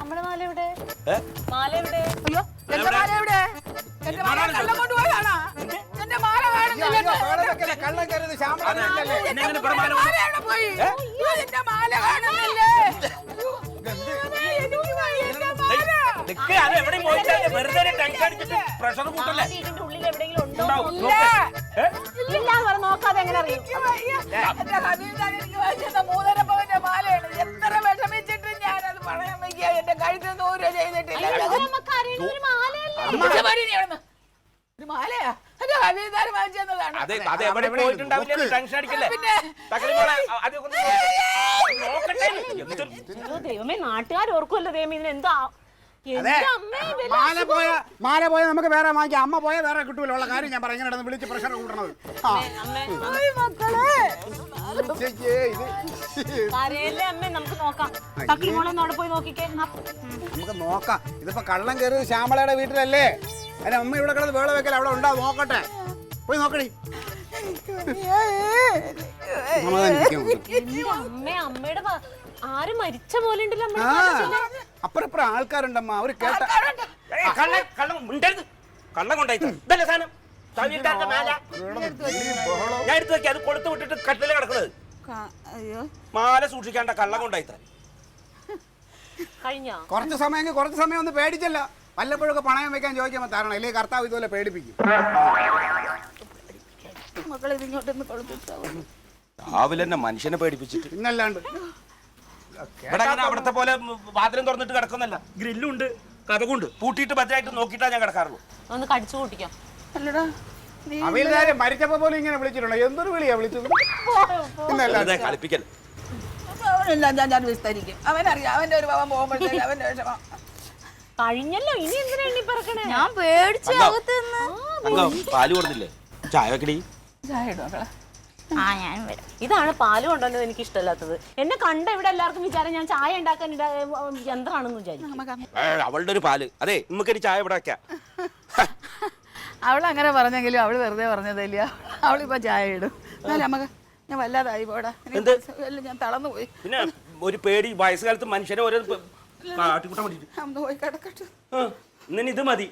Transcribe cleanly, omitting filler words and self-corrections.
നമ്മുടെ മാല എവിടെ? മാല എവിടെ? അയ്യോ എന്റെ മാല എവിടെ? എന്റെ മാല കള്ളം കൊണ്ടുപോയതാണോ? എന്റെ മാല കാണുന്നില്ല. കള്ളം കരുത് ശ്യാമളല്ലേ? എന്റെ മാല എവിടെ പോയി? എന്റെ മാല കാണുന്നില്ലേ? നോക്കാതെ എങ്ങനെ അറിയും? മാലയാണ് എത്ര വിഷമിച്ചിട്ട് ഞാനത് പണയം വയ്ക്കുക. എന്റെ കഴുത്തിൽ ദൂരം ചെയ്തിട്ടില്ല. ഒരു മാലയാ എന്റെ കവിതാരം വാങ്ങിച്ചതാണ്. ദൈവമേ, നാട്ടുകാർ ഓർക്കുമല്ലോ ദൈവം ഇതിനെന്താ. മാല പോയ നമുക്ക് വേറെ വാങ്ങിക്കാം. അമ്മ പോയാൽ വേറെ കിട്ടൂല. ഉള്ള കാര്യം ഞാൻ പറയാം. ഇങ്ങനെ വിളിച്ച് പ്രഷർ കൂട്ടണത്. നമുക്ക് നോക്കാം. തക്കിളിമോളെ പോയി നോക്കിക്കേ. നമുക്ക് നോക്കാം. ഇതിപ്പോ കള്ളം കയറി ശ്യാമളയുടെ വീട്ടിലല്ലേ? അതിന് അമ്മ ഇവിടെ കിടന്ന് വേള വെക്കൽ അവിടെ ഉണ്ടാവും. നോക്കട്ടെ, പോയി നോക്കണേ. അമ്മയുടെ ആരും മരിച്ച പോലെ ഉണ്ടല്ലോ. അപ്പുറം ആൾക്കാരുണ്ടമ്മ. അവര് കേട്ട കള്ളം കൊണ്ടായി ഞാൻ എടുത്തു വെക്കാം. അത് കൊടുത്തു വിട്ടിട്ട് കട്ടില് കിടക്കുന്നത്. മാല സൂക്ഷിക്കാണ്ട കള്ളം കൊണ്ടായി കഴിഞ്ഞോ? കുറച്ച് സമയം ഒന്ന് പേടിച്ചല്ല. വല്ലപ്പോഴൊക്കെ പണയം വെക്കാൻ ചോദിക്കുമ്പോ തരണം. അല്ലെങ്കിൽ കർത്താവ് ഇതുപോലെ പേടിപ്പിക്കും. രാവിലെ തന്നെ മനുഷ്യനെ പേടിപ്പിച്ചിട്ട് പിന്നല്ലാണ്ട്. ഇവിടെ അവിടത്തെ പോലെ വാതിലും തുറന്നിട്ട് കിടക്കുന്നല്ല. ഗ്രില്ലുണ്ട്, കഥകുണ്ട്. പൂട്ടിയിട്ട് ഭദ്രമായിട്ട് നോക്കിയിട്ടാ ഞാൻ കിടക്കാറുള്ളൂ. ഒന്ന് കടിച്ചു കൂട്ടിക്കാം. അവയിലാരും മരിച്ചപ്പോ പോലും ഇങ്ങനെ വിളിച്ചിട്ടുണ്ടോ? എന്തൊരു വിളിയാ വിളിച്ചത്? കളിപ്പിക്കൽ. ഞാൻ വിസ്തരിക്കും. അവനറിയാം അവന്റെ ഒരു പാവം പോകുമ്പോഴത്തേക്ക് അവന്റെ വിഷമം കഴിഞ്ഞല്ലോ. ഇനി എന്തിനാ എണ്ണി പറക്കണേ? ഞാൻ പേടിച്ച് പാല് കൊടുത്തില്ലേ? ചായ വെക്കടി. ചായ ഇടും. ഇതാണ് പാല് കൊണ്ടുവന്നത് എനിക്ക് ഇഷ്ടമല്ലാത്തത്. എന്നെ കണ്ട ഇവിടെ എല്ലാവർക്കും വിചാരം ഞാൻ ചായ ഉണ്ടാക്കാൻ യന്ത്രമാണെന്ന് വിചാരിക്കും. അവളുടെ ഒരു പാല്. അതെ, നമുക്കൊരു ചായ ഇവിടെ വെക്കാം. അവളങ്ങനെ പറഞ്ഞെങ്കിലും അവള് വെറുതെ പറഞ്ഞതല്ല. അവളിപ്പോ ചായ ഇടും. എന്നാലും നമുക്ക് ഞാൻ വല്ലാതായി പോടാ. ഞാൻ തളർന്നു പോയി. പിന്നെ ഒരു പേടി. വയസ്സുകാലത്ത് മനുഷ്യരെ ഓരോ കാട്ടിക്കൂട്ടാൻ വേണ്ടിട്ട് പോയി കിടക്കട്ടെ. ഇന്നിന് ഇത് മതി.